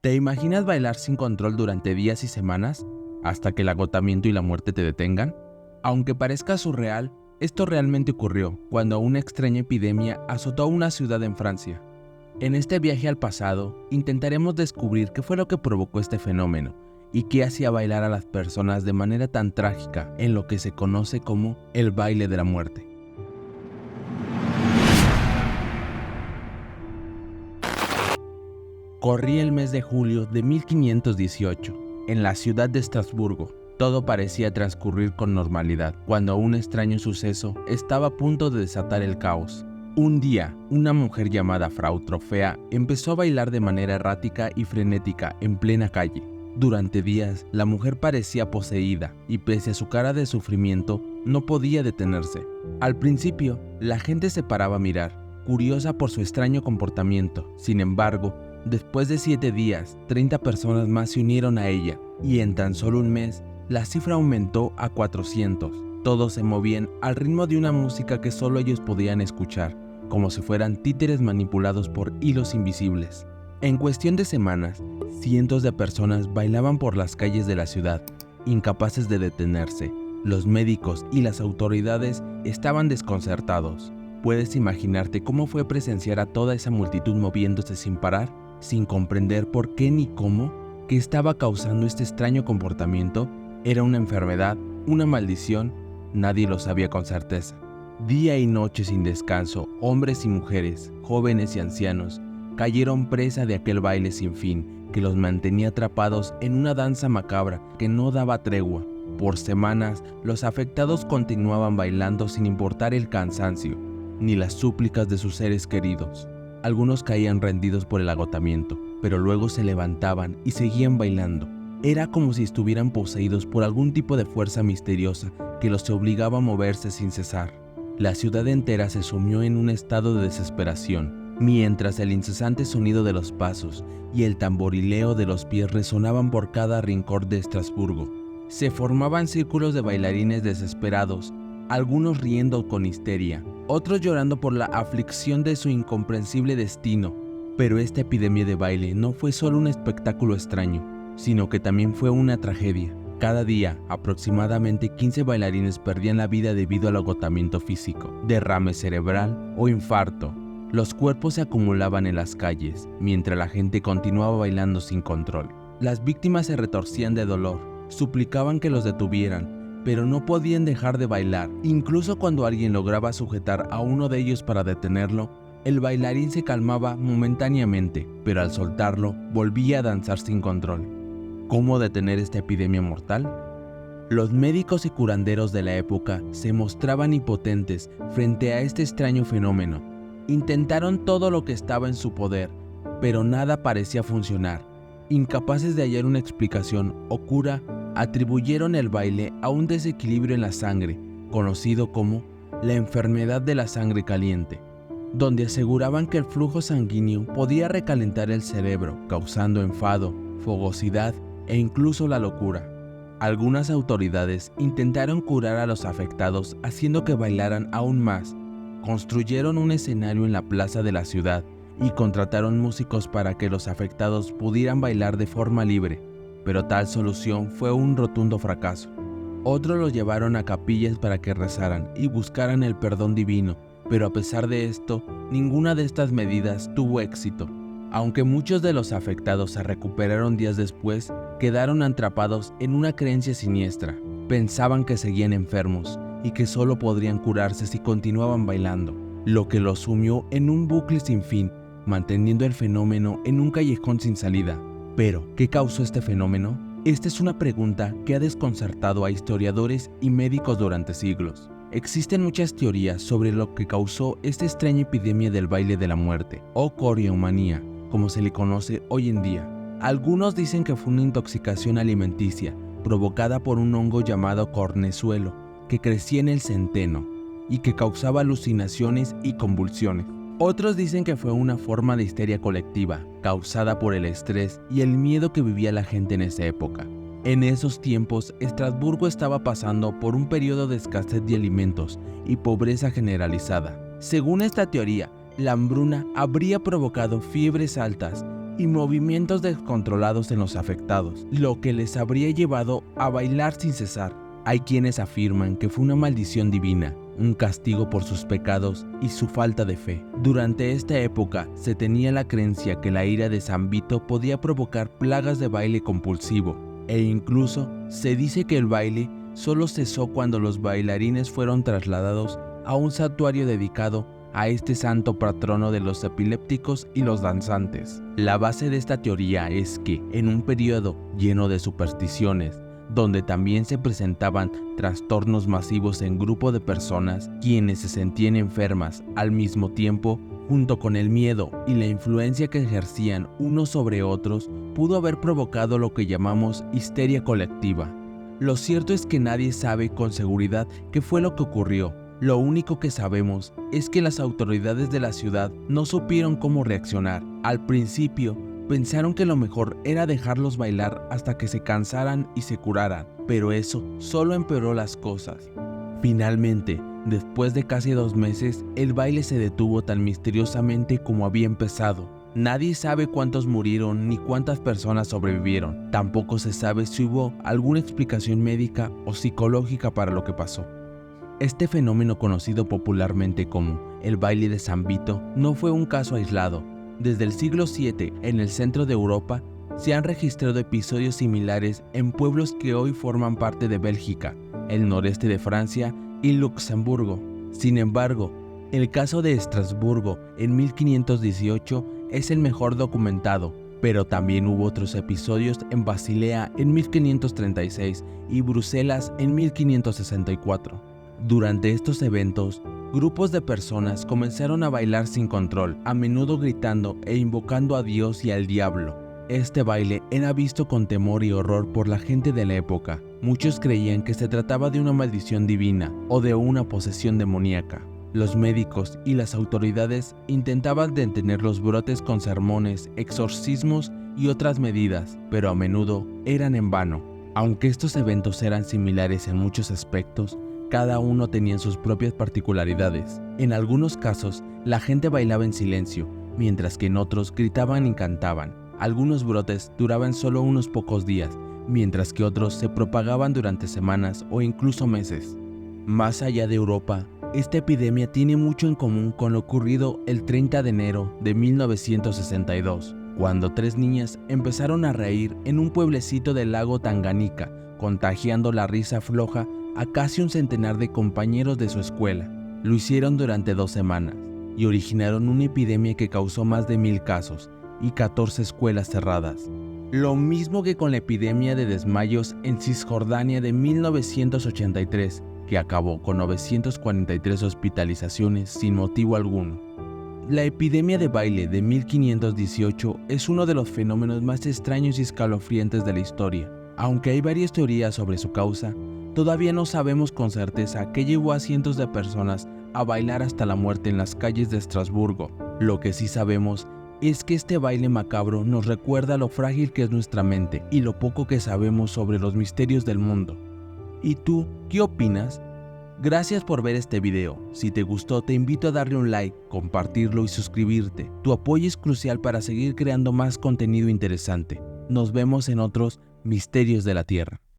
¿Te imaginas bailar sin control durante días y semanas, hasta que el agotamiento y la muerte te detengan? Aunque parezca surreal, esto realmente ocurrió cuando una extraña epidemia azotó a una ciudad en Francia. En este viaje al pasado, intentaremos descubrir qué fue lo que provocó este fenómeno y qué hacía bailar a las personas de manera tan trágica en lo que se conoce como el baile de la muerte. Corría el mes de julio de 1518, en la ciudad de Estrasburgo. Todo parecía transcurrir con normalidad, cuando un extraño suceso estaba a punto de desatar el caos. Un día, una mujer llamada Frau Trofea empezó a bailar de manera errática y frenética en plena calle. Durante días, la mujer parecía poseída y pese a su cara de sufrimiento, no podía detenerse. Al principio, la gente se paraba a mirar, curiosa por su extraño comportamiento. Sin embargo, después de 7 días, 30 personas más se unieron a ella, y en tan solo un mes, la cifra aumentó a 400. Todos se movían al ritmo de una música que solo ellos podían escuchar, como si fueran títeres manipulados por hilos invisibles. En cuestión de semanas, cientos de personas bailaban por las calles de la ciudad, incapaces de detenerse. Los médicos y las autoridades estaban desconcertados. ¿Puedes imaginarte cómo fue presenciar a toda esa multitud moviéndose sin parar, sin comprender por qué ni cómo? ¿Qué estaba causando este extraño comportamiento? ¿Era una enfermedad? ¿Una maldición? Nadie lo sabía con certeza. Día y noche sin descanso, hombres y mujeres, jóvenes y ancianos, cayeron presa de aquel baile sin fin que los mantenía atrapados en una danza macabra que no daba tregua. Por semanas, los afectados continuaban bailando sin importar el cansancio ni las súplicas de sus seres queridos. Algunos caían rendidos por el agotamiento, pero luego se levantaban y seguían bailando. Era como si estuvieran poseídos por algún tipo de fuerza misteriosa que los obligaba a moverse sin cesar. La ciudad entera se sumió en un estado de desesperación, mientras el incesante sonido de los pasos y el tamborileo de los pies resonaban por cada rincón de Estrasburgo. Se formaban círculos de bailarines desesperados, algunos riendo con histeria, otros llorando por la aflicción de su incomprensible destino. Pero esta epidemia de baile no fue solo un espectáculo extraño, sino que también fue una tragedia. Cada día, aproximadamente 15 bailarines perdían la vida debido al agotamiento físico, derrame cerebral o infarto. Los cuerpos se acumulaban en las calles, mientras la gente continuaba bailando sin control. Las víctimas se retorcían de dolor, suplicaban que los detuvieran, pero no podían dejar de bailar. Incluso cuando alguien lograba sujetar a uno de ellos para detenerlo, el bailarín se calmaba momentáneamente, pero al soltarlo, volvía a danzar sin control. ¿Cómo detener esta epidemia mortal? Los médicos y curanderos de la época se mostraban impotentes frente a este extraño fenómeno. Intentaron todo lo que estaba en su poder, pero nada parecía funcionar. Incapaces de hallar una explicación o cura, atribuyeron el baile a un desequilibrio en la sangre, conocido como la enfermedad de la sangre caliente, donde aseguraban que el flujo sanguíneo podía recalentar el cerebro, causando enfado, fogosidad e incluso la locura. Algunas autoridades intentaron curar a los afectados haciendo que bailaran aún más. Construyeron un escenario en la plaza de la ciudad y contrataron músicos para que los afectados pudieran bailar de forma libre, pero tal solución fue un rotundo fracaso. Otros los llevaron a capillas para que rezaran y buscaran el perdón divino, pero a pesar de esto, ninguna de estas medidas tuvo éxito. Aunque muchos de los afectados se recuperaron días después, quedaron atrapados en una creencia siniestra. Pensaban que seguían enfermos y que solo podrían curarse si continuaban bailando, lo que los sumió en un bucle sin fin, manteniendo el fenómeno en un callejón sin salida. Pero, ¿qué causó este fenómeno? Esta es una pregunta que ha desconcertado a historiadores y médicos durante siglos. Existen muchas teorías sobre lo que causó esta extraña epidemia del baile de la muerte, o coriomanía, como se le conoce hoy en día. Algunos dicen que fue una intoxicación alimenticia provocada por un hongo llamado cornezuelo, que crecía en el centeno y que causaba alucinaciones y convulsiones. Otros dicen que fue una forma de histeria colectiva, causada por el estrés y el miedo que vivía la gente en esa época. En esos tiempos, Estrasburgo estaba pasando por un periodo de escasez de alimentos y pobreza generalizada. Según esta teoría, la hambruna habría provocado fiebres altas y movimientos descontrolados en los afectados, lo que les habría llevado a bailar sin cesar. Hay quienes afirman que fue una maldición divina, un castigo por sus pecados y su falta de fe. Durante esta época se tenía la creencia que la ira de San Vito podía provocar plagas de baile compulsivo, e incluso se dice que el baile solo cesó cuando los bailarines fueron trasladados a un santuario dedicado a este santo patrono de los epilépticos y los danzantes. La base de esta teoría es que, en un periodo lleno de supersticiones, donde también se presentaban trastornos masivos en grupo de personas quienes se sentían enfermas al mismo tiempo, junto con el miedo y la influencia que ejercían unos sobre otros, pudo haber provocado lo que llamamos histeria colectiva. Lo cierto es que nadie sabe con seguridad qué fue lo que ocurrió. Lo único que sabemos es que las autoridades de la ciudad no supieron cómo reaccionar. Al principio, pensaron que lo mejor era dejarlos bailar hasta que se cansaran y se curaran, pero eso solo empeoró las cosas. Finalmente, después de casi 2 meses, el baile se detuvo tan misteriosamente como había empezado. Nadie sabe cuántos murieron ni cuántas personas sobrevivieron. Tampoco se sabe si hubo alguna explicación médica o psicológica para lo que pasó. Este fenómeno, conocido popularmente como el baile de San Vito, no fue un caso aislado. Desde el siglo VII, en el centro de Europa, se han registrado episodios similares en pueblos que hoy forman parte de Bélgica, el noreste de Francia y Luxemburgo. Sin embargo, el caso de Estrasburgo en 1518 es el mejor documentado, pero también hubo otros episodios en Basilea en 1536 y Bruselas en 1564. Durante estos eventos, grupos de personas comenzaron a bailar sin control, a menudo gritando e invocando a Dios y al diablo. Este baile era visto con temor y horror por la gente de la época. Muchos creían que se trataba de una maldición divina o de una posesión demoníaca. Los médicos y las autoridades intentaban detener los brotes con sermones, exorcismos y otras medidas, pero a menudo eran en vano. Aunque estos eventos eran similares en muchos aspectos, cada uno tenía sus propias particularidades. En algunos casos, la gente bailaba en silencio, mientras que en otros gritaban y cantaban. Algunos brotes duraban solo unos pocos días, mientras que otros se propagaban durante semanas o incluso meses. Más allá de Europa, esta epidemia tiene mucho en común con lo ocurrido el 30 de enero de 1962, cuando 3 niñas empezaron a reír en un pueblecito del lago Tanganica, contagiando la risa floja a casi un centenar de compañeros de su escuela. Lo hicieron durante 2 semanas y originaron una epidemia que causó más de 1000 casos y 14 escuelas cerradas. Lo mismo que con la epidemia de desmayos en Cisjordania de 1983, que acabó con 943 hospitalizaciones sin motivo alguno. La epidemia de baile de 1518 es uno de los fenómenos más extraños y escalofriantes de la historia. Aunque hay varias teorías sobre su causa, todavía no sabemos con certeza qué llevó a cientos de personas a bailar hasta la muerte en las calles de Estrasburgo. Lo que sí sabemos es que este baile macabro nos recuerda lo frágil que es nuestra mente y lo poco que sabemos sobre los misterios del mundo. ¿Y tú, qué opinas? Gracias por ver este video. Si te gustó, te invito a darle un like, compartirlo y suscribirte. Tu apoyo es crucial para seguir creando más contenido interesante. Nos vemos en otros Misterios de la Tierra.